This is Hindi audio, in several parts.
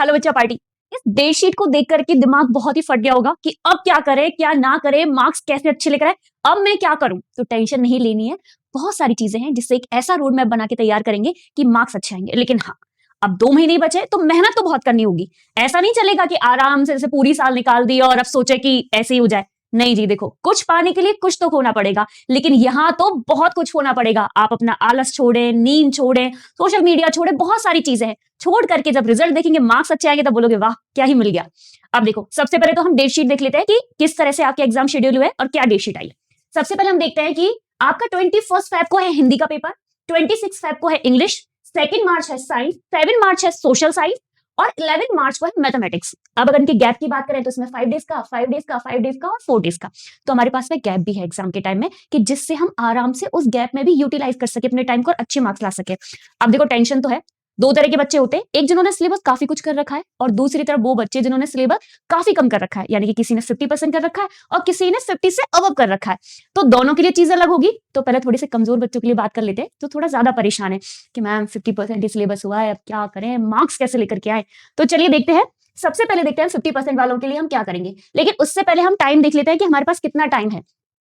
हेलो बच्चा पार्टी। इस डेट शीट को देख करके दिमाग बहुत ही फट गया होगा कि अब क्या करें क्या ना करें, मार्क्स कैसे अच्छे लेकर आए, अब मैं क्या करूं। तो टेंशन नहीं लेनी है, बहुत सारी चीजें हैं जिससे एक ऐसा रोड मैप बना के तैयार करेंगे कि मार्क्स अच्छे आएंगे। लेकिन हाँ, अब 2 महीने ही बचे तो मेहनत तो बहुत करनी होगी। ऐसा नहीं चलेगा कि आराम से जैसे पूरी साल निकाल दी और अब सोचे कि ऐसे ही हो जाए। नहीं जी, देखो कुछ पाने के लिए कुछ तो खोना पड़ेगा, लेकिन यहाँ तो बहुत कुछ होना पड़ेगा। आप अपना आलस छोड़ें, नींद छोड़ें, सोशल मीडिया छोड़ें, बहुत सारी चीजें हैं। छोड़ करके जब रिजल्ट देखेंगे, मार्क्स अच्छे आएंगे, तब बोलोगे वाह क्या ही मिल गया। अब देखो, सबसे पहले तो हम डेट शीट देख लेते हैं कि किस तरह से आपके एग्जाम शेड्यूल हुए और क्या डेट शीट आई है। सबसे पहले हम देखते हैं कि आपका 21 फेब को है हिंदी का पेपर, 26 फेब को है इंग्लिश, 2 मार्च है साइंस, 7 मार्च है सोशल साइंस और 11 मार्च को है मैथमेटिक्स। अब अगर इनके गैप की बात करें तो इसमें 5 डेज का, 5 डेज का, 5 डेज का और 4 डेज का। तो हमारे पास में गैप भी है एग्जाम के टाइम में कि जिससे हम आराम से उस गैप में भी यूटिलाइज कर सके अपने टाइम को और अच्छे मार्क्स ला सके। अब देखो टेंशन तो है, 2 तरह के बच्चे होते हैं, एक जिन्होंने सिलेबस काफी कुछ कर रखा है और दूसरी तरफ वो बच्चे जिन्होंने सिलेबस काफी कम कर रखा है, यानी कि किसी ने 50% कर रखा है और किसी ने 50 से अबव कर रखा है। तो दोनों के लिए चीज अलग होगी। तो पहले थोड़े से कमजोर बच्चों के लिए बात कर लेते हैं, तो थोड़ा ज्यादा परेशान है कि मैम 50% ही सिलेबस हुआ है, अब क्या करें, मार्क्स कैसे लेकर के आए। तो चलिए देखते हैं। सबसे पहले देखते हैं 50% वालों के लिए हम क्या करेंगे, लेकिन उससे पहले हम टाइम देख लेते हैं कि हमारे पास कितना टाइम है।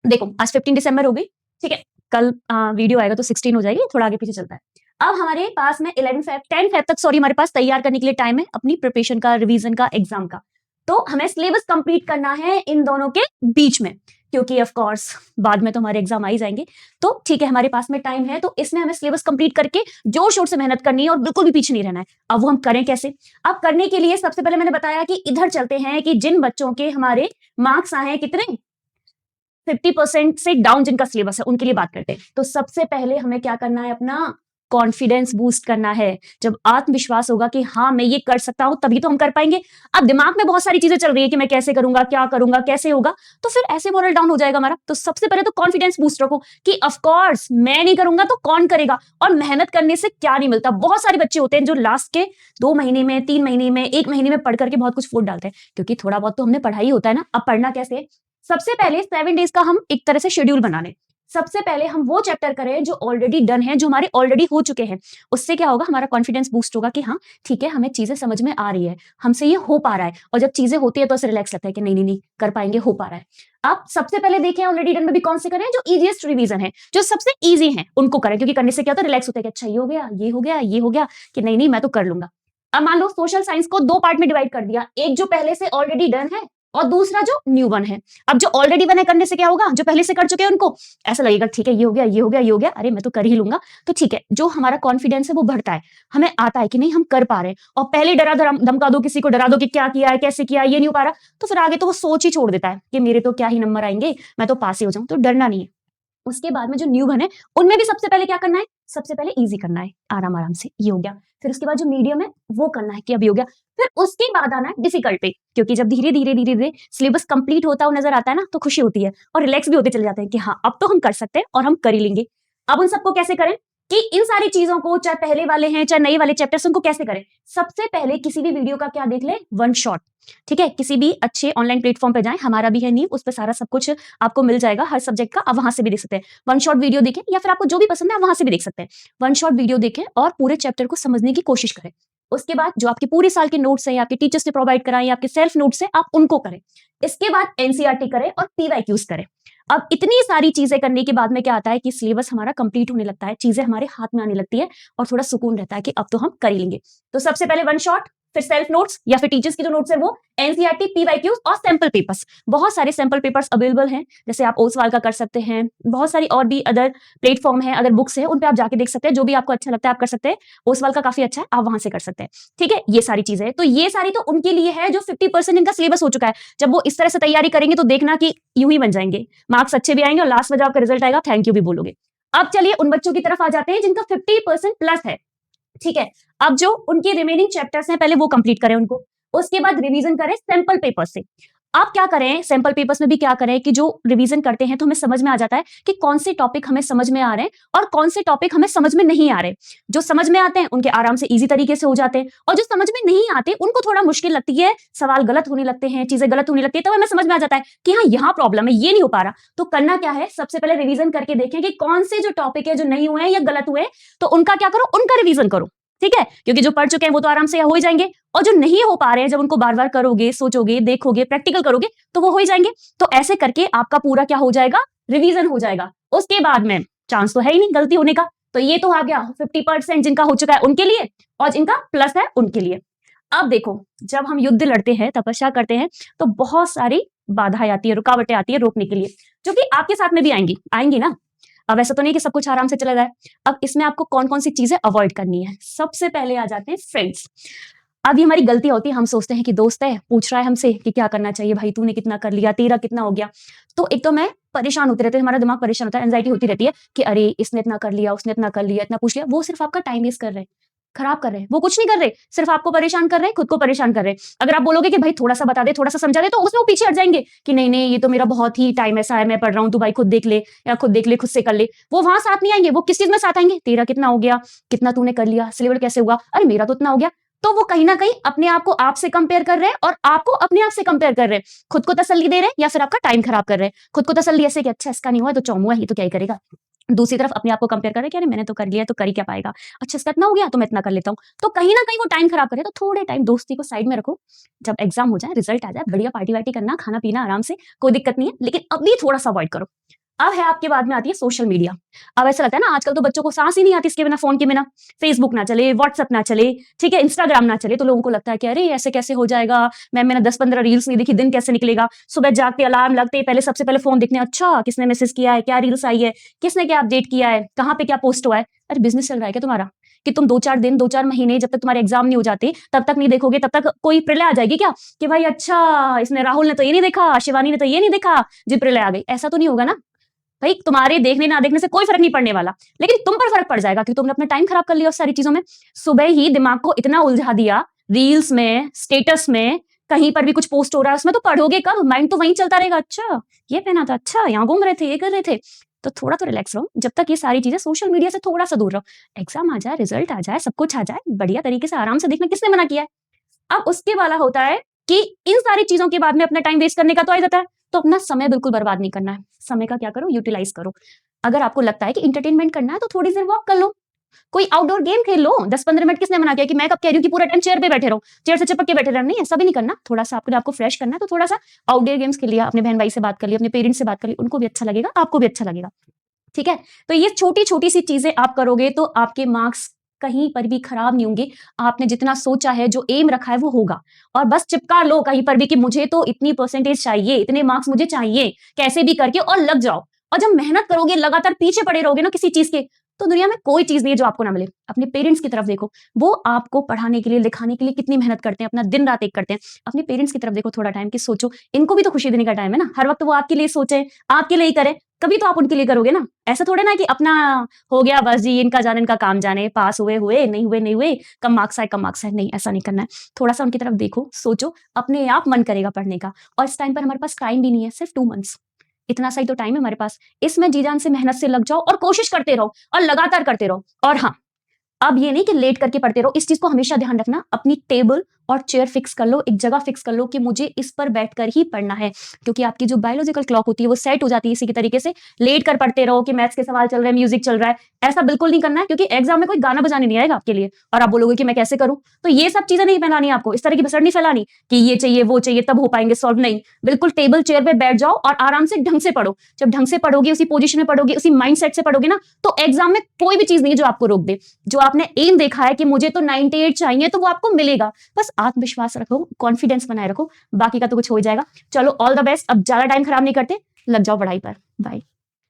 देखो आज 15 दिसंबर हो गई, ठीक है, कल वीडियो आएगा तो 16 हो जाएगी, थोड़ा आगे पीछे चलता है। अब हमारे पास में 10 फेब तक हमारे पास तैयार करने के लिए टाइम है अपनी प्रिपरेशन का, रिवीजन का, एग्जाम का। तो हमें सिलेबस कंप्लीट करना है इन दोनों के बीच में, क्योंकि ऑफ कोर्स बाद में तो हमारे एग्जाम आ ही जाएंगे। तो ठीक है, हमारे पास में टाइम है, तो इसमें हमें सिलेबस कंप्लीट करके जोर शोर से मेहनत करनी है और बिल्कुल भी पीछे नहीं रहना है। अब वो हम करें कैसे? अब करने के लिए सबसे पहले मैंने बताया कि इधर चलते हैं कि जिन बच्चों के हमारे मार्क्स आए हैं कितने, 50% से डाउन जिनका सिलेबस है, उनके लिए बात करते हैं। तो सबसे पहले हमें क्या करना है, अपना कॉन्फिडेंस बूस्ट करना है। जब आत्मविश्वास होगा कि हाँ मैं ये कर सकता हूं, तभी तो हम कर पाएंगे। अब दिमाग में बहुत सारी चीजें चल रही है कि मैं कैसे करूंगा, क्या करूंगा, कैसे होगा, तो फिर ऐसे मोरल डाउन हो जाएगा हमारा। तो सबसे पहले तो कॉन्फिडेंस बूस्ट रखो कि ऑफ कोर्स मैं नहीं करूंगा तो कौन करेगा, और मेहनत करने से क्या नहीं मिलता। बहुत सारे बच्चे होते हैं जो लास्ट के 2 महीने में, 3 महीने में, 1 महीने में पढ़ करके बहुत कुछ फूट डालते हैं, क्योंकि थोड़ा बहुत तो हमने पढ़ाई होता है ना। अब पढ़ना कैसे? सबसे पहले 7 डेज का हम एक तरह से शेड्यूल बना लें। सबसे पहले हम वो चैप्टर करें जो ऑलरेडी डन है, जो हमारे ऑलरेडी हो चुके हैं। उससे क्या होगा, हमारा कॉन्फिडेंस बूस्ट होगा कि हाँ ठीक है, हमें चीजें समझ में आ रही है, हमसे ये हो पा रहा है। और जब चीजें होती है तो ऐसे रिलैक्स लगता है कि नहीं नहीं नहीं कर पाएंगे, हो पा रहा है। आप सबसे पहले देखें ऑलरेडी डन में भी कौन से करें, जो इजीएस्ट रिवीजन है, जो सबसे इजी है उनको करें, क्योंकि करने से क्या होता है, रिलैक्स होता है कि अच्छा ये हो गया, ये हो गया, ये हो गया, कि नहीं नहीं मैं तो कर लूंगा। अब मान लो सोशल साइंस को 2 पार्ट में डिवाइड कर दिया, एक जो पहले से ऑलरेडी डन है और दूसरा जो न्यू वन है। अब जो ऑलरेडी बने करने से क्या होगा, जो पहले से कर चुके हैं उनको ऐसा लगेगा ठीक है ये हो गया, ये हो गया, ये हो गया, अरे मैं तो कर ही लूंगा। तो ठीक है, जो हमारा कॉन्फिडेंस है वो बढ़ता है, हमें आता है कि नहीं हम कर पा रहे हैं। और पहले डरा धमका दो, किसी को डरा दो कि क्या किया है, कैसे किया, ये नहीं हो पा रहा, तो फिर आगे तो वो सोच ही छोड़ देता है कि मेरे तो क्या ही नंबर आएंगे, मैं तो पास ही हो जाऊं। तो डरना नहीं है। उसके बाद में जो न्यू वन है, उनमें भी सबसे पहले क्या करना है, सबसे पहले इजी करना है, आराम आराम से, ये हो गया। फिर उसके बाद जो मीडियम है वो करना है कि अब ये हो गया। फिर उसके बाद आना है डिफिकल्ट पे, क्योंकि जब धीरे धीरे धीरे धीरे सिलेबस कंप्लीट होता हुआ नजर आता है ना, तो खुशी होती है और रिलैक्स भी होते चले जाते हैं कि हाँ अब तो हम कर सकते हैं और हम कर ही लेंगे। अब उन सबको कैसे करें कि इन सारी चीजों को, चाहे पहले वाले हैं चाहे नए वाले चैप्टर्स, उनको कैसे करें। सबसे पहले किसी भी वीडियो का क्या देख ले, वन शॉट। ठीक है, किसी भी अच्छे ऑनलाइन प्लेटफॉर्म पे जाएं, हमारा भी है नीव, उस पर सारा सब कुछ आपको मिल जाएगा हर सब्जेक्ट का, आप वहां से भी देख सकते हैं। वन शॉट वीडियो देखें, या फिर आपको जो भी पसंद है आप वहां से भी देख सकते हैं। वन शॉट वीडियो देखें और पूरे चैप्टर को समझने की कोशिश करें। उसके बाद जो आपके पूरे साल के नोट्स हैं, आपके टीचर्स ने प्रोवाइड कराए, या आपके सेल्फ नोट्स हैं, आप उनको करें। इसके बाद एनसीईआरटी करें और पीवाईक्यूज करें। अब इतनी सारी चीजें करने के बाद में क्या आता है कि सिलेबस हमारा कंप्लीट होने लगता है, चीजें हमारे हाथ में आने लगती है और थोड़ा सुकून रहता है कि अब तो हम कर ही लेंगे। तो सबसे पहले वन शॉट, फिर सेल्फ नोट्स या फिर टीचर्स की जो नोट्स है वो, एनसीईआरटी, पीवाईक्यूज और सैंपल पेपर्स। बहुत सारे सैंपल पेपर्स अवेलेबल हैं, जैसे आप ओसवाल का कर सकते हैं, बहुत सारी और भी अदर प्लेटफॉर्म है, अगर बुक्स है उन पे आप जाके देख सकते हैं, जो भी आपको अच्छा लगता है आप कर सकते हैं। ओसवाल का काफी अच्छा है, आप वहां से कर सकते हैं। ठीक है, ये सारी चीजें, तो ये सारी तो उनके लिए है जो 50% इनका सिलेबस हो चुका है। जब वो इस तरह से तैयारी करेंगे तो देखना कि यूं ही बन जाएंगे, मार्क्स अच्छे भी आएंगे और लास्ट में जब आपका रिजल्ट आएगा थैंक यू भी बोलोगे। अब चलिए उन बच्चों की तरफ आ जाते हैं जिनका 50% प्लस है। ठीक है, अब जो उनके रिमेनिंग चैप्टर्स हैं पहले वो कंप्लीट करें उनको, उसके बाद रिवीजन करें सैंपल पेपर से। आप क्या करें, सैंपल पेपर्स में भी क्या करें कि जो रिवीजन करते हैं तो हमें समझ में आ जाता है कि कौन से टॉपिक हमें समझ में आ रहे हैं और कौन से टॉपिक हमें समझ में नहीं आ रहे। जो समझ में आते हैं उनके आराम से इजी तरीके से हो जाते हैं, और जो समझ में नहीं आते उनको थोड़ा मुश्किल लगती है, सवाल गलत होने लगते हैं, चीजें गलत होने लगती है, तो हमें समझ में आ जाता है कि हाँ यहाँ प्रॉब्लम है, ये नहीं हो पा रहा। तो करना क्या है, सबसे पहले रिवीजन करके देखें कि कौन से जो टॉपिक है जो नहीं हुए हैं या गलत हुए हैं, तो उनका क्या करो, उनका रिवीजन करो। ठीक है, क्योंकि जो पढ़ चुके हैं वो तो आराम से हो ही जाएंगे, और जो नहीं हो पा रहे हैं जब उनको बार बार करोगे, सोचोगे, देखोगे, प्रैक्टिकल करोगे तो वो हो ही जाएंगे। तो ऐसे करके आपका पूरा क्या हो जाएगा, रिवीजन हो जाएगा। उसके बाद में चांस तो है ही नहीं गलती होने का। तो ये तो आ गया 50% जिनका हो चुका है उनके लिए, और जिनका प्लस है उनके लिए। अब देखो, जब हम युद्ध लड़ते हैं, तपस्या करते हैं, तो बहुत सारी बाधाएं आती है, रुकावटें आती है रोकने के लिए, जो कि आपके साथ में भी आएंगी ना। अब ऐसा तो नहीं कि सब कुछ आराम से चला जाए। अब इसमें आपको कौन कौन सी चीजें अवॉइड करनी है। सबसे पहले आ जाते हैं फ्रेंड्स। अब ये हमारी गलती होती है, हम सोचते हैं कि दोस्त है, पूछ रहा है हमसे कि क्या करना चाहिए, भाई तूने कितना कर लिया, तेरा कितना हो गया। तो एक तो मैं परेशान होते रहते हैं, हमारा दिमाग परेशान होता है, एंजाइटी होती रहती है कि अरे इसने इतना कर लिया, उसने इतना कर लिया, इतना पूछ लिया। वो सिर्फ आपका टाइम वेस्ट कर रहे हैं, खराब कर रहे हैं। वो कुछ नहीं कर रहे, सिर्फ आपको परेशान कर रहे हैं, खुद को परेशान कर रहे हैं। अगर आप बोलोगे कि भाई थोड़ा सा बता दे, थोड़ा सा समझा दे, तो उसमें वो पीछे हट जाएंगे कि नहीं नहीं, ये तो मेरा बहुत ही टाइम ऐसा है, मैं पढ़ रहा हूँ, तू भाई खुद देख ले, या खुद देख ले, खुद से कर ले। वो वहां साथ नहीं आएंगे। वो किस चीज में साथ आएंगे, तेरा कितना हो गया, कितना तूने कर लिया, सिलेबस कैसे हुआ, अरे मेरा तो इतना हो गया। तो वो कहीं ना कहीं अपने आप को आपसे कंपेयर कर रहे हैं, और आपको अपने आप से कंपेयर कर रहे हैं। खुद को तसल्ली दे रहे हैं या फिर आपका टाइम खराब कर रहे हैं। खुद को तसल्ली ऐसे कि अच्छा इसका नहीं हुआ तो चौमुआ है, ये तो क्या ही करेगा। दूसरी तरफ अपने आप को कंपेयर कर रहे हैं कि अरे मैंने तो कर लिया, तो कर ही क्या पाएगा, अच्छा इसका इतना हो गया तो मैं इतना कर लेता हूँ। तो कहीं ना कहीं वो टाइम खराब करे। तो थोड़े टाइम दोस्ती को साइड में रखो, जब एग्जाम हो जाए, रिजल्ट आ जाए, बढ़िया पार्टी वार्टी करना, खाना पीना आराम से, कोई दिक्कत नहीं है, लेकिन अभी थोड़ा सा अवॉइड करो। अब है आपके बाद में आती है सोशल मीडिया। अब ऐसा लगता है ना, आजकल तो बच्चों को सांस ही नहीं आती इसके बिना, फोन के बिना। फेसबुक ना चले, व्हाट्सएप ना चले, ठीक है, इंस्टाग्राम ना चले, तो लोगों को लगता है कि अरे ऐसे कैसे हो जाएगा, मैंने 10-15 रील्स नहीं देखी, दिन कैसे निकलेगा। सुबह जागते अलार्म लगते पहले सबसे पहले फोन देखने, अच्छा किसने मैसेज किया है, क्या रील्स आई है, किसने क्या अपडेट किया है, कहाँ पे क्या पोस्ट हुआ है। अरे बिजनेस चल रहा है क्या तुम्हारा, कि तुम 2-4 दिन, 2-4 महीने, जब तक तुम्हारे एग्जाम नहीं हो जाते तब तक नहीं देखोगे, तब तक कोई प्रलय आ जाएगी क्या, कि भाई अच्छा इसने, राहुल ने तो ये नहीं देखा, शिवानी ने तो ये नहीं देखा, जी प्रलय आ गई। ऐसा तो नहीं होगा ना भाई। तुम्हारे देखने ना देखने से कोई फर्क नहीं पड़ने वाला, लेकिन तुम पर फर्क पड़ जाएगा, क्योंकि तुमने अपना टाइम खराब कर लिया उस सारी चीजों में। सुबह ही दिमाग को इतना उलझा दिया रील्स में, स्टेटस में, कहीं पर भी कुछ पोस्ट हो रहा है उसमें, तो पढ़ोगे कब, माइंड तो वहीं चलता रहेगा। अच्छा ये पहना था, अच्छा यहाँ घूम रहे थे, ये कर रहे थे। तो थोड़ा तो रिलैक्स रहो, जब तक ये सारी चीजें, सोशल मीडिया से थोड़ा सा दूर रहो। एग्जाम आ जाए, रिजल्ट आ जाए, सब कुछ आ जाए, बढ़िया तरीके से आराम से देखना, किसने मना किया है। अब उसके वाला होता है कि इन सारी चीजों के बाद में अपना टाइम वेस्ट करने का तो आ जाता है। तो अपना समय बिल्कुल बर्बाद नहीं करना है। समय का क्या करो, यूटिलाइज करो। अगर आपको लगता है कि इंटरटेनमेंट करना है तो थोड़ी देर वॉक कर लो, कोई आउटडोर गेम खेल लो। 10-15 मिनट किसने मना किया कि मैं कब कह रही हूँ कि पूरा टाइम चेयर पे बैठे रहो, चेयर से चिपक के बैठे रहना, नहीं ऐसा भी नहीं करना। थोड़ा सा आपको फ्रेश करना है तो थोड़ा सा आउटडोर गेम्स खेल लिया, अपने बहन भाई से बात कर लिया, अपने पेरेंट्स से बात कर ली, उनको भी अच्छा लगेगा, आपको भी अच्छा लगेगा। ठीक है, तो ये छोटी छोटी सी चीजें आप करोगे तो आपके मार्क्स कहीं पर भी खराब नहीं होंगे। आपने जितना सोचा है, जो एम रखा है वो होगा। और बस चिपका लो कहीं पर भी कि मुझे तो इतनी परसेंटेज चाहिए, इतने मार्क्स मुझे चाहिए, कैसे भी करके, और लग जाओ। और जब मेहनत करोगे, लगातार पीछे पड़े रहोगे ना किसी चीज के, तो दुनिया में कोई चीज नहीं है जो आपको ना मिले। अपने पेरेंट्स की तरफ देखो, वो आपको पढ़ाने के लिए, लिखाने के लिए कितनी मेहनत करते हैं, अपना दिन रात एक करते हैं। अपने पेरेंट्स की तरफ देखो थोड़ा टाइम, कि सोचो इनको भी तो खुशी देने का टाइम है ना। हर वक्त वो आपके लिए सोचे, आपके लिए ही करें, कभी तो आप उनके लिए करोगे ना। ऐसा थोड़े ना कि अपना हो गया बस जी, इनका जाने इनका काम जाने, पास हुए हुए, नहीं हुए नहीं हुए, कम मार्क्स आए कम मार्क्स आए, नहीं ऐसा नहीं करना है। थोड़ा सा उनकी तरफ देखो, सोचो, अपने आप मन करेगा पढ़ने का। और इस टाइम पर हमारे पास टाइम भी नहीं है, सिर्फ 2 मंथ्स, इतना सा ही तो टाइम है हमारे पास। इसमें जी जान से मेहनत से लग जाओ और कोशिश करते रहो और लगातार करते रहो। और हाँ, अब ये नहीं कि लेट करके पढ़ते रहो, इस चीज को हमेशा ध्यान रखना। अपनी टेबल और चेयर फिक्स कर लो, एक जगह फिक्स कर लो कि मुझे इस पर बैठकर ही पढ़ना है, क्योंकि आपकी जो बायोलॉजिकल क्लॉक होती है वो सेट हो जाती है इसी के तरीके से। लेट कर पढ़ते रहो कि मैथ्स के सवाल चल रहे हैं, म्यूजिक चल रहा है, ऐसा बिल्कुल नहीं करना है, क्योंकि एग्जाम में कोई गाना बजाने नहीं आएगा आपके लिए और आप बोलोगे कि मैं कैसे करूं। तो ये सब चीजें नहीं फैलानी आपको, इस तरह की बसड़ नहीं फैलानी कि ये चाहिए वो चाहिए तब हो पाएंगे सॉल्व, नहीं। बिल्कुल टेबल चेयर पे बैठ जाओ और आराम से ढंग से पढ़ो। जब ढंग से पढ़ोगे, उसी पोजीशन में पढ़ोगे, उसी माइंड सेट से पढ़ोगे ना, तो एग्जाम में कोई भी चीज नहीं है जो आपको रोक दे। जो आपने एम देखा है कि मुझे तो 98 चाहिए, तो वो आपको मिलेगा। बस आत्मविश्वास रखो, कॉन्फिडेंस बनाए रखो, बाकी का तो कुछ हो ही जाएगा। चलो ऑल द बेस्ट। अब ज्यादा टाइम खराब नहीं करते, लग जाओ पढ़ाई पर। बाय।